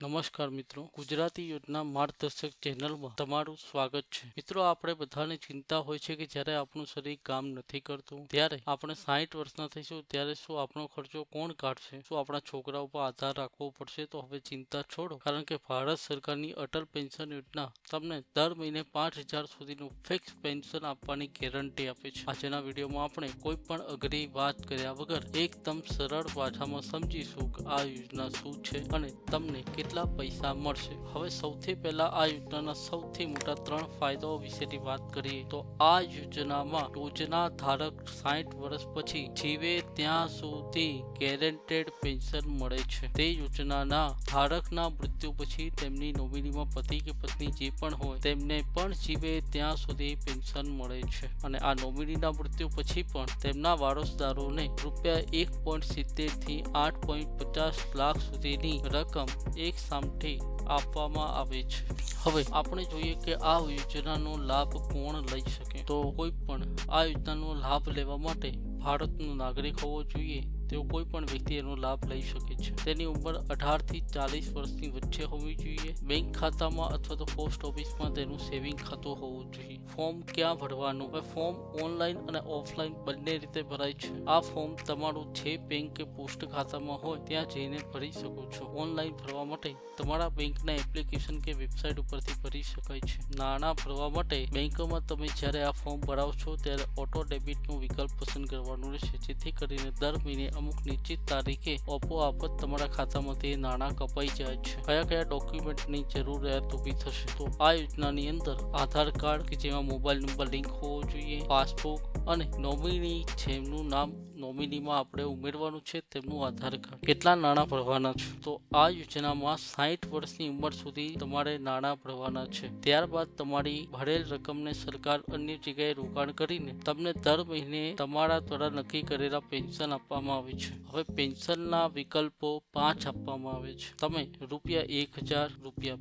નમસ્કાર મિત્રો, ગુજરાતી યોજના માર્ગદર્શક ચેનલમાં તમારું સ્વાગત છે. મિત્રો, આપણે બધાને ચિંતા હોય છે કે જ્યારે આપણું શરીર કામ નથી કરતું ત્યારે આપણે 60 વર્ષના થઈશું ત્યારે શું આપણો ખર્ચો કોણ કાઢશે? શું આપણા છોકરાઓ પર આધાર રાખવો પડશે? તો હવે ચિંતા છોડો, કારણ કે ભારત સરકારની અટલ પેન્શન યોજના તમને દર મહિને 5,000 સુધીનું ફિક્સ પેન્શન આપવાની ગેરંટી આપે છે. આજના વિડીયોમાં આપણે કોઈ પણ અઘરી વાત કર્યા વગર એકદમ સરળ ભાષામાં સમજીશું કે આ યોજના શું છે અને તમને કેટલા પૈસા મળશે. હવે સૌથી પહેલા આ યોજનાના સૌથી મોટા 3 ફાયદાઓ વિશેની વાત કરીએ તો આ યોજનામાં યોજના ધારક 60 વર્ષ પછી જીવે ત્યાં સુધી ગેરંટેડ પેન્શન મળે છે. તે યોજનાના ધારકના મૃત્યુ પછી તેમની નોમિનીમાં પતિ કે પત્ની જે પણ હોય તેમને પણ જીવે ત્યાં સુધી પેન્શન મળે છે અને આ નોમિનીના મૃત્યુ પછી પણ તેમના વારસદારોને ₹1.70 થી 8.50 લાખ સુધીની રકમ એક સામઠી આપવામાં આવે છે. હવે આપણે જોઈએ કે આ યોજનાનો લાભ કોણ લઈ શકે. તો કોઈ પણ આ યોજનાનો લાભ લેવા માટે ભારતનો નાગરિક હોવો જોઈએ તેવો કોઈ પણ વ્યક્તિ એનો લાભ લઈ શકે છે. તેની ઉંમર 18 થી 40 વર્ષની વચ્ચે હોવી જોઈએ. બેંક ખાતામાં અથવા તો પોસ્ટ ઓફિસમાં તેનું સેવિંગ ખાતું હોવું જોઈએ. ફોર્મ ક્યાં ભરવાનું? ફોર્મ ઓનલાઈન અને ઓફલાઈન બંને રીતે ભરાય છે. આ ફોર્મ તમારું જે બેંક કે પોસ્ટ ખાતામાં હોય ત્યાં જઈને ભરી શકો છો. ઓનલાઈન ભરવા માટે તમારા બેંકના એપ્લિકેશન કે વેબસાઇટ ઉપરથી ભરી શકાય છે. નાણાં ભરવા માટે બેંકોમાં તમે જ્યારે આ ફોર્મ ભરાવશો ત્યારે ઓટો ડેબિટનો વિકલ્પ પસંદ કરવાનો રહેશે, જેથી કરીને દર મહિને અમુક નિશ્ચિત તારીખે આપોઆપ જ તમારા ખાતામાંથી નાણાં કપાઈ જાય છે. કયા કયા ડોક્યુમેન્ટની જરૂરિયાત ઊભી થશે? તો આ યોજનાની અંદર આધાર કાર્ડ કે જેમાં મોબાઈલ નંબર લિંક હોવો જોઈએ, પાસબુક અને નોમિની જેમનું નામ નોમિનીમાં આપણે ઉમેરવાનું છે તેમનું આધાર કાર્ડ. કેટલા નાણાં ભરવાના છે? તો આ યોજનામાં 60 વર્ષની ઉંમર સુધી તમારે નાણાં ભરવાના છે. ત્યારબાદ તમારી ભરેલ રકમને સરકાર અન્ય જગ્યાએ રોકાણ કરીને તમને દર મહિને તમારા દ્વારા નક્કી કરેલા પેન્શન આપવામાં આવે છે. હવે પેન્શનના વિકલ્પો 5 આપવામાં આવે છે. તમે ₹1,000, ₹2,000,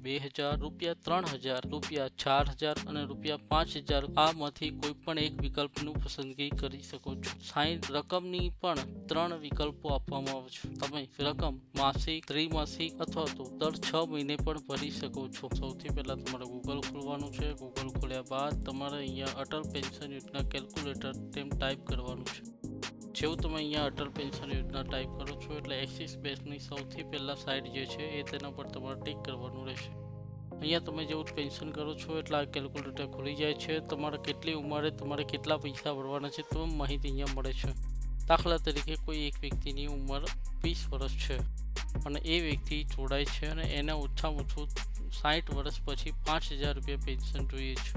₹3,000, ₹4,000 અને ₹5,000 આમાંથી કોઈ પણ એક વિકલ્પનું પસંદગી કરી શકો છો. 60 રકમની પણ 3 વિકલ્પો આપવામાં આવે છે. તમે રકમ માસિક, ત્રિમાસિક અથવા તો દર 6 મહિને પણ ભરી શકો છો. સૌથી પહેલા તમારે ગૂગલ ખોલવાનું છે. ગૂગલ ખોલ્યા બાદ તમારે અહીંયા અટલ પેન્શન યોજના કેલ્ક્યુલેટર તેમ ટાઈપ કરવાનું છે. જેવું તમે અહીંયા અટલ પેન્શન યોજના ટાઈપ કરો છો એટલે એક્સિસ બેંકની સૌથી પહેલા સાઇટ જે છે એ તેના પર તમારે ટિક કરવાનું રહેશે. અહીંયા તમે જેવું પેન્શન કરો છો એટલે આ કેલ્ક્યુલેટર ખુલી જાય છે. તમારે કેટલી ઉંમરે તમારે કેટલા પૈસા ભરવાના છે તો માહિતી અહીંયા મળે છે. દાખલા તરીકે કોઈ એક વ્યક્તિની ઉંમર 20 વર્ષ છે અને એ વ્યક્તિ જોડાય છે અને એને ઓછામાં ઓછું 60 વર્ષ પછી ₹5,000 પેન્શન જોઈએ છે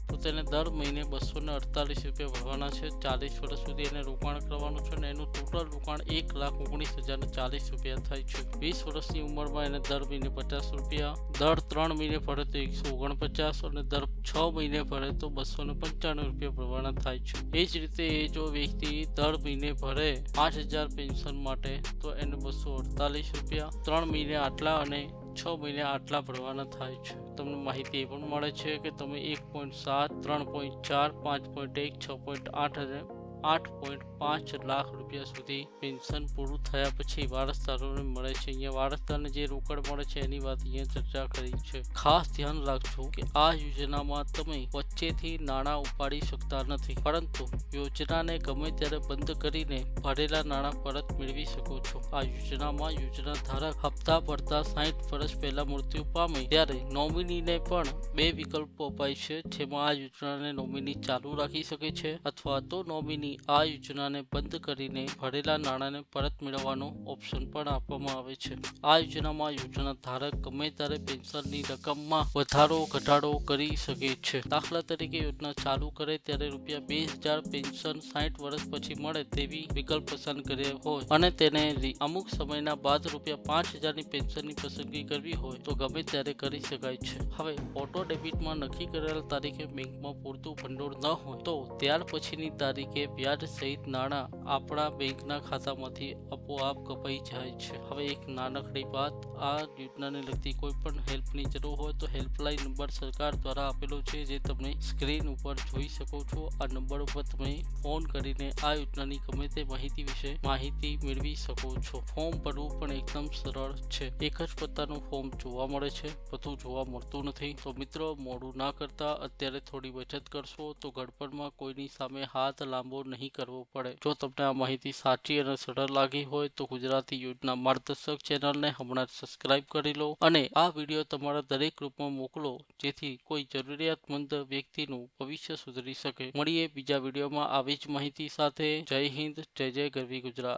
તો તેને દર મહિને ₹248 ભરવાના છે. 40 વર્ષ સુધી એને રોકાણ કરવાનું છે અને એનું ટોટલ રોકાણ ₹1,19,040 થાય છે. 20 વર્ષની ઉંમરમાં એને દર મહિને ₹50, દર 3 મહિને ભરે તો 149 અને દર 6 મહિને ભરે તો ₹295 ભરવાના થાય છે. એ જ રીતે એ જો વ્યક્તિ દર મહિને ભરે 5,000 પેન્શન માટે તો એને ₹248, 3 મહિને આટલા અને 6 મહિને આટલા ભરવાના થાય છે. તમને માહિતી એ પણ મળે છે કે તમે 1.7, 3.4, 5.1, 6.8 અને 8.5 લાખ રૂપિયા સુધી પેન્શન પૂરું થયા પછી વારસદારોને મળે છે. અહીંયા વારસદારને જે રોકડ મળે છે એની વાત અહીંયા ચર્ચા કરી છે. ખાસ ધ્યાન રાખજો કે આ યોજનામાં તમે વચ્ચેથી નાણાં ઉપાડી શકતા નથી, પરંતુ યોજનાને ગમે ત્યારે બંધ કરીને ભરેલા નાણાં પરત મેળવી શકો છો. આ યોજનામાં યોજના ધારક હપ્તા ભરતા 60 વર્ષ પહેલા મૃત્યુ પામે ત્યારે નોમિનીને પણ 2 વિકલ્પો અપાય છે, જેમાં આ યોજનાને નોમિની ચાલુ રાખી શકે છે અથવા તો નોમિની આ યોજનાને બંધ કરીને ભરેલા નાણાંને પરત મેળવવાનો ઓપ્શન પણ આપવામાં આવે છે. આ યોજનામાં યોજના ધારક ગમે ત્યારે પેન્શનની રકમમાં વધારો ઘટાડો કરી શકે છે. દાખલા તરીકે યોજના ચાલુ કરે ત્યારે ₹2,000 પેન્શન 60 વર્ષ પછી મળે તેવી વિકલ્પ પસંદ કર્યો હોય અને તેને અમુક સમયના બાદ ₹5,000ની પેન્શનની પસંદગી કરવી હોય તો ગમે ત્યારે કરી શકાય છે. હવે ઓટો ડેબિટમાં નક્કી કરેલ તારીખે બેંકમાં પૂરતું ભંડોળ ન હોય તો ત્યાર પછીની તારીખે વ્યાજ સહિત નાણાં આપણા બેંકના ખાતામાંથી આપોઆપ કપાઈ જાય છે. હવે એક નાનકડી વાત, આ યોજનાને લગતી કોઈ પણ હેલ્પની જરૂર હોય તો હેલ્પલાઇન નંબર સરકાર દ્વારા આપેલો છે, જે તમે સ્ક્રીન ઉપર જોઈ શકો છો. આ નંબર ઉપર તમે ફોન કરીને આ યોજનાની ગમે તે માહિતી વિશે માહિતી મેળવી શકો છો. ફોર્મ ભરવું પણ એકદમ સરળ છે. એક જ પત્તાનું ફોર્મ જોવા મળે છે, બધું જોવા મળતું નથી. તો મિત્રો, મોડું ના કરતા અત્યારે થોડી બચત કરશો તો ગડપણમાં કોઈની સામે હાથ લાંબો નહીં કરવો પડે. જો તમને આ માહિતી સાચી અને સરળ લાગી હોય તો ગુજરાતી યોજના માર્ગદર્શક ચેનલને હમણાં જ સબસ્ક્રાઇબ કરી લો અને આ વિડીયો તમારા દરેક ગ્રુપમાં મોકલો, જેથી કોઈ જરૂરિયાતમંદ વ્યક્તિનું ભવિષ્ય સુધરી શકે. મળીએ બીજા વિડીયોમાં આવી જ માહિતી સાથે. જય હિન્દ, જય જય ગરવી ગુજરાત.